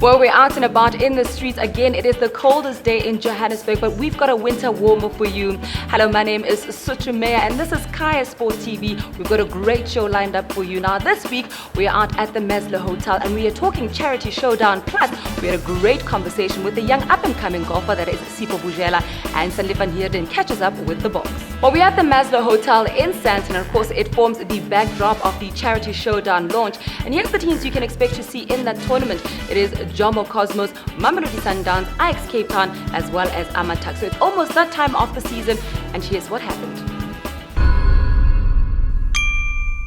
Well, we're out and about in the streets again. It is the coldest day in Johannesburg, but we've got a winter warmer for you. Hello, my name is Sutrumea, and this is Kaya Sports TV. We've got a great show lined up for you. Now, this week, we are out at the Maslow Hotel, and we are talking Charity Showdown. Plus, we had a great conversation with the young up-and-coming golfer that is Sipho Bujela, and Sandy van Heerden catches up with the box. Well, we're at the Maslow Hotel in Sandton, and of course, it forms the backdrop of the Charity Showdown launch. And here's the teams you can expect to see in that tournament. It is Jomo Cosmos, Mamelodi Sundowns, Ajax Cape Town, as well as Amatak. So it's almost that time of the season, and here's what happened.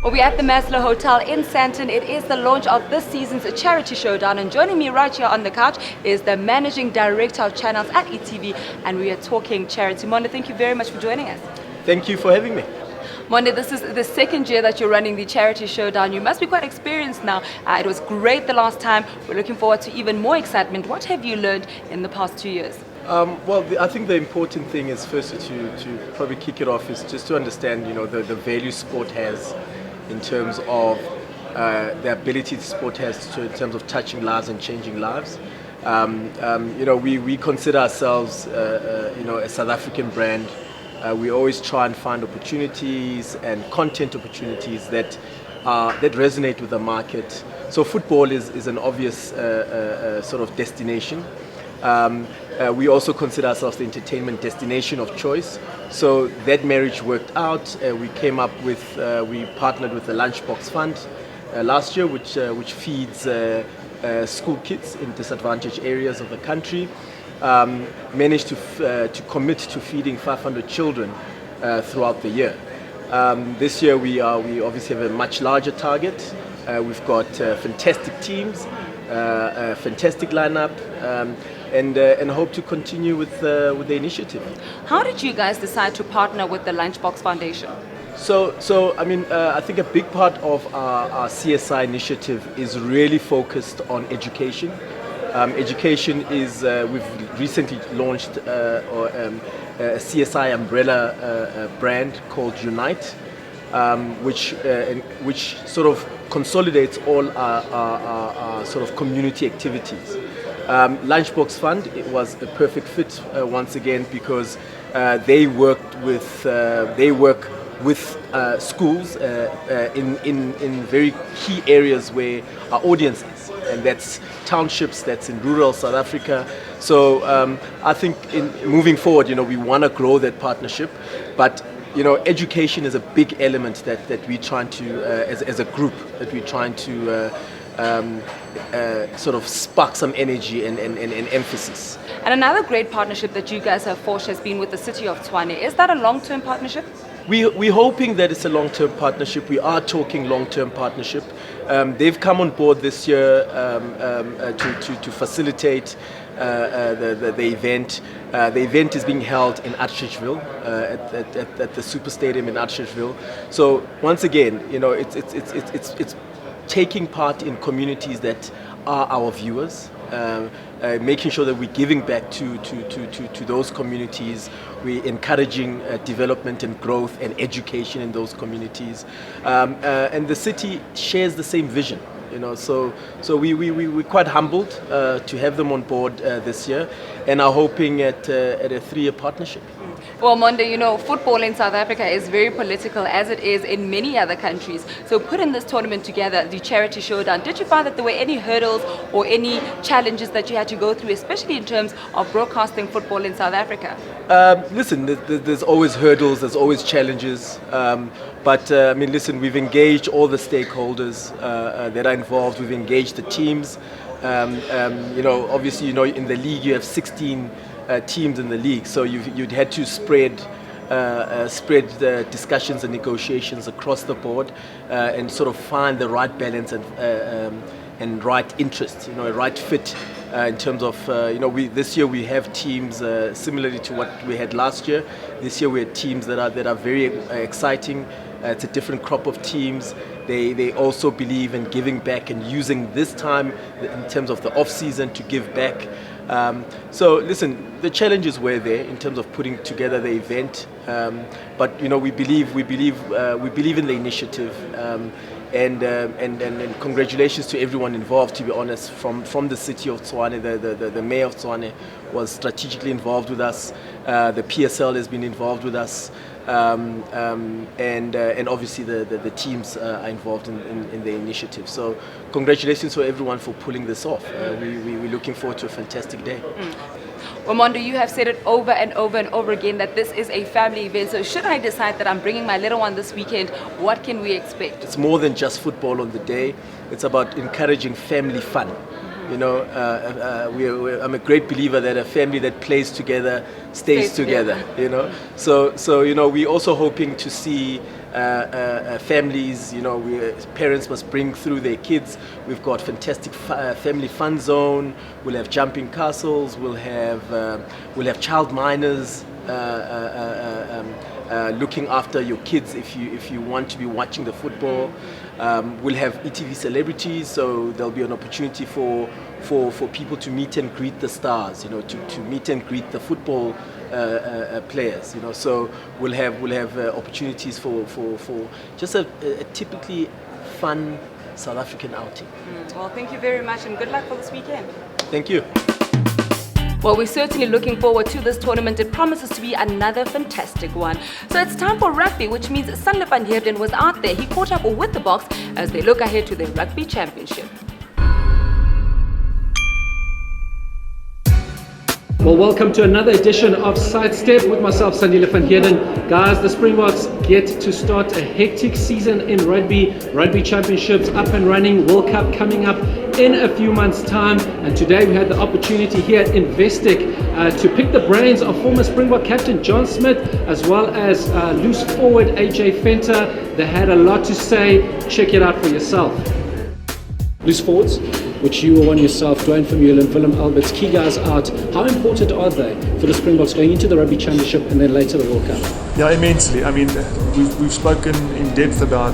Well, we're at the Maslow Hotel in Sandton. It is the launch of this season's Charity Showdown, and joining me right here on the couch is the Managing Director of Channels at ETV, and we are talking charity. Monde, thank you very much for joining us. Thank you for having me. Monde, this is the second year that you're running the Charity Showdown. You must be quite experienced now. It was great the last time. We're looking forward to even more excitement. What have you learned in the past 2 years? I think the important thing is firstly to probably kick it off is just to understand, the value sport has in terms of the ability the sport has in terms of touching lives and changing lives. We consider ourselves, a South African brand. We always try and find opportunities and content opportunities that resonate with the market. So football is an obvious sort of destination. We also consider ourselves the entertainment destination of choice. So that marriage worked out. We partnered with the Lunchbox Fund last year, which feeds school kids in disadvantaged areas of the country. Managed to commit to feeding 500 children throughout the year. This year we obviously have a much larger target. We've got fantastic teams, a fantastic lineup, and hope to continue with the initiative. How did you guys decide to partner with the Lunchbox Foundation? I think a big part of our CSI initiative is really focused on education. Education is, we've recently launched a CSI umbrella brand called Unite, which sort of consolidates all our sort of community activities. Lunchbox Fund, it was a perfect fit once again because they work with schools in very key areas where our audience is, and that's townships, that's in rural South Africa. So I think in moving forward, we want to grow that partnership, but education is a big element that we're trying to, as a group, that we're trying to sort of spark some energy and emphasis. And another great partnership that you guys have forged has been with the City of Tshwane. Is that a long-term partnership? We're hoping that it's a long-term partnership. We are talking long-term partnership. They've come on board this year to facilitate the event. The event is being held in Atteridgeville, at the Super Stadium in Atteridgeville. So once again, it's taking part in communities that are our viewers. Making sure that we're giving back to those communities. We're encouraging development and growth and education in those communities. And the city shares the same vision. So we're quite humbled to have them on board this year, and are hoping at a 3-year partnership. Well, Monde, football in South Africa is very political, as it is in many other countries. So putting this tournament together, the Charity Showdown, did you find that there were any hurdles or any challenges that you had to go through, especially in terms of broadcasting football in South Africa? Listen, there's always hurdles, there's always challenges. But we've engaged all the stakeholders that are involved. We've engaged the teams. Obviously, in the league you have 16 teams in the league, so you'd had to spread the discussions and negotiations across the board, and sort of find the right balance and right interest, a right fit in terms of this year we have teams similarly to what we had last year. This year we had teams that are very exciting. It's a different crop of teams. They also believe in giving back and using this time in terms of the off season to give back. So listen, the challenges were there in terms of putting together the event, but we believe in the initiative, and congratulations to everyone involved, to be honest, from the city of Tshwane. The mayor of Tshwane was strategically involved with us. The PSL has been involved with us. And obviously the teams are involved in the initiative. So congratulations to everyone for pulling this off. We're looking forward to a fantastic day. Omondo, you have said it over and over and over again that this is a family event. So should I decide that I'm bringing my little one this weekend, what can we expect? It's more than just football on the day. It's about encouraging family fun. You know, I'm a great believer that a family that plays together stays together. You know, so you know, we're also hoping to see families. You know, parents must bring through their kids. We've got fantastic family fun zone. We'll have jumping castles. We'll have child miners. Looking after your kids if you want to be watching the football. We'll have ETV celebrities, so there'll be an opportunity for people to meet and greet the stars, you know, to meet and greet the football players, you know. So we'll have opportunities for just a typically fun South African outing. Well, thank you very much and good luck for this weekend. Thank you. Well, we're certainly looking forward to this tournament. It promises to be another fantastic one. So it's time for rugby, which means Sanle van Heerden was out there. He caught up with the Boks as they look ahead to the Rugby Championship. Well, welcome to another edition of Sidestep with myself, Sanle van Heerden. Guys, the Springboks get to start a hectic season in rugby. Rugby Championships up and running, World Cup coming up in a few months' time. And today we had the opportunity here at Investec to pick the brains of former Springbok captain John Smith, as well as loose forward AJ Fenter. They had a lot to say. Check it out for yourself. Loose forwards, which you were one yourself, Dwayne Vermeulen, Willem Alberts, key guys out. How important are they for the Springboks going into the Rugby Championship and then later the World Cup? Yeah, immensely. I mean, we've spoken in depth about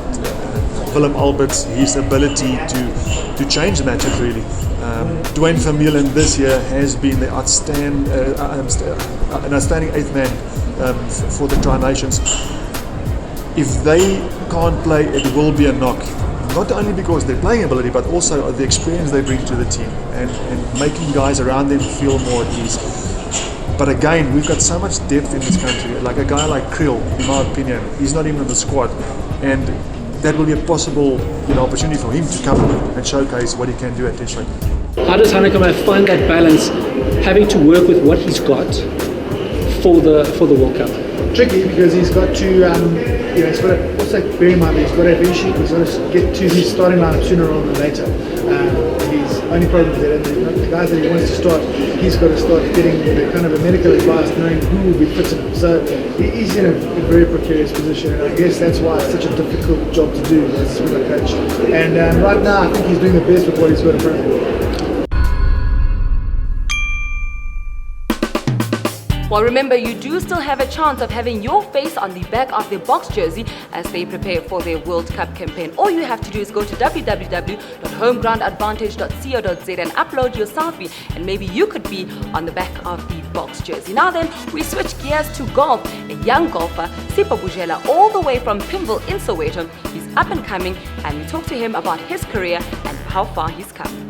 Willem Alberts, his ability to change the matchup really. Dwayne Vermeulen this year has been the an outstanding eighth man for the Tri-Nations. If they can't play, it will be a knock. Not only because their playing ability, but also the experience they bring to the team and making guys around them feel more at ease. But again, we've got so much depth in this country. Like a guy like Kriel, in my opinion, he's not even in the squad, and that will be a possible opportunity for him to come and showcase what he can do at this rate. How does Hanekom find that balance, having to work with what he's got for the World Cup? Tricky because he's got to, he's got to also bear in mind that he's got to eventually get to his starting lineup sooner rather than later. His only problem is that the guys that he wants to start, he's got to start getting the kind of a medical advice, knowing who will be fitting. So he's in a very precarious position, and I guess that's why it's such a difficult job to do as a swimmer coach. And right now, I think he's doing the best with what he's got in front of him. Well, remember, you do still have a chance of having your face on the back of their Boks jersey as they prepare for their World Cup campaign. All you have to do is go to www.homegroundadvantage.co.za and upload your selfie, and maybe you could be on the back of the Boks jersey. Now then, we switch gears to golf. A young golfer, Sipho Bujela, all the way from Pimville in Soweto. He's up and coming, and we talk to him about his career and how far he's come.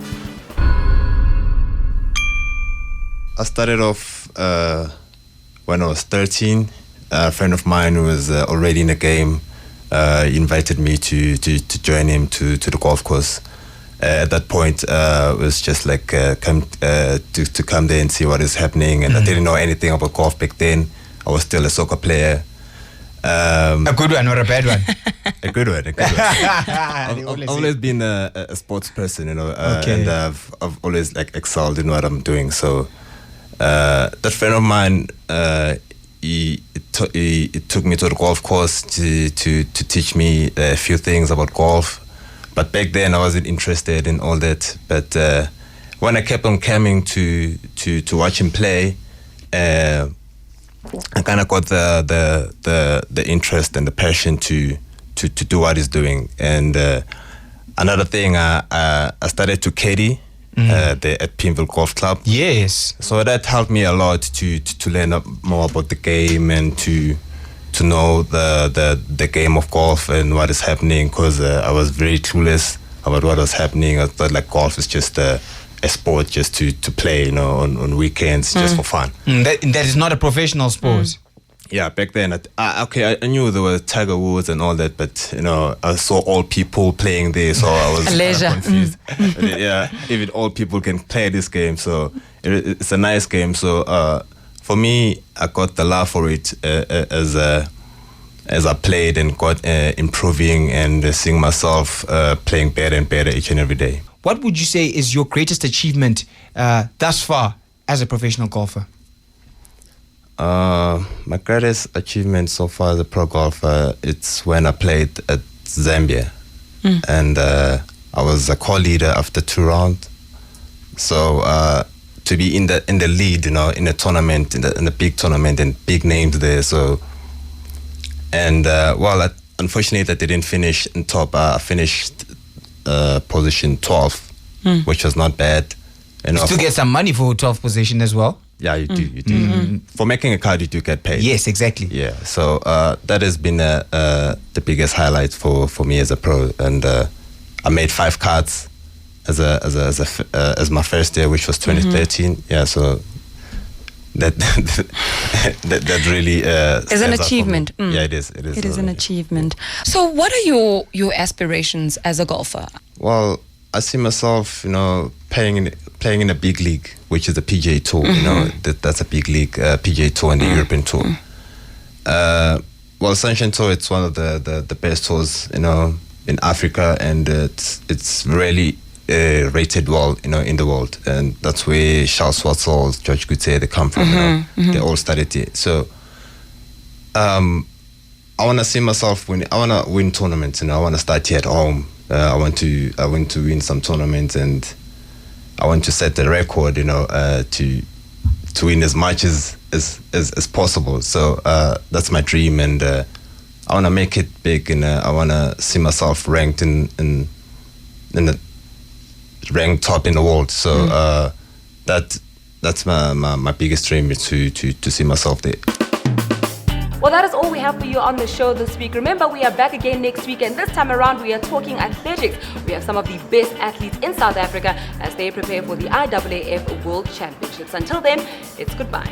I started off when I was 13. A friend of mine who was already in the game invited me to join him to the golf course. At that point, it was just like to come there and see what is happening. And I didn't know anything about golf back then. I was still a soccer player. A good one or a bad one? A good one. I've always been a sports person, Okay. and I've always excelled in what I'm doing. So that friend of mine, he took me to the golf course to teach me a few things about golf. But back then I wasn't interested in all that. But when I kept on coming to watch him play, I kind of got the interest and the passion to do what he's doing. And another thing, I started to caddy there at Pimville Golf Club. Yes. So that helped me a lot to learn more about the game and to to know the game of golf and what is happening, because I was very clueless about what was happening. I thought like golf is just a sport just to play, you know, on weekends, just for fun. That is not a professional sport. Yeah, back then, I knew there were Tiger Woods and all that, but you know, I saw old people playing there, so I was kind of confused. But, yeah, even old people can play this game, so it's a nice game. So for me, I got the love for it as I played and got improving and seeing myself playing better and better each and every day. What would you say is your greatest achievement thus far as a professional golfer? My greatest achievement so far as a pro golfer, it's when I played at Zambia, and I was a co-leader after 2 rounds. So to be in the lead, you know, in a tournament, in the big tournament, and big names there. So, and unfortunately, I didn't finish in top. I finished position 12, which was not bad. You still get some money for 12th position as well. Yeah, you do. You do. For making a card, you do get paid. Yes, exactly. Yeah. So that has been the biggest highlight for me as a pro, and I made 5 cards as my first year, which was 2013. Yeah. So that really is an achievement. Yeah, it is. It is an achievement. So, what are your aspirations as a golfer? Well, I see myself, you know, playing in a big league, which is the PGA Tour. You know, that's a big league, PGA Tour and the European Tour. Well, Sunshine Tour, it's one of the best tours, you know, in Africa, and it's really rated well, you know, in the world, and that's where Charles Schwartzel, George Goutet, they come from. You know, they all studied here. So, I want to see myself I want to win tournaments. You know, I want to start here at home. I want to win some tournaments, and I want to set the record, you know, to win as much as possible. So that's my dream, and I want to make it big, and I want to see myself ranked in the ranked top in the world. So that's my biggest dream, is to see myself there. Well, that is all we have for you on the show this week. Remember, we are back again next week, and this time around we are talking athletics. We have some of the best athletes in South Africa as they prepare for the IAAF World Championships. Until then, it's goodbye.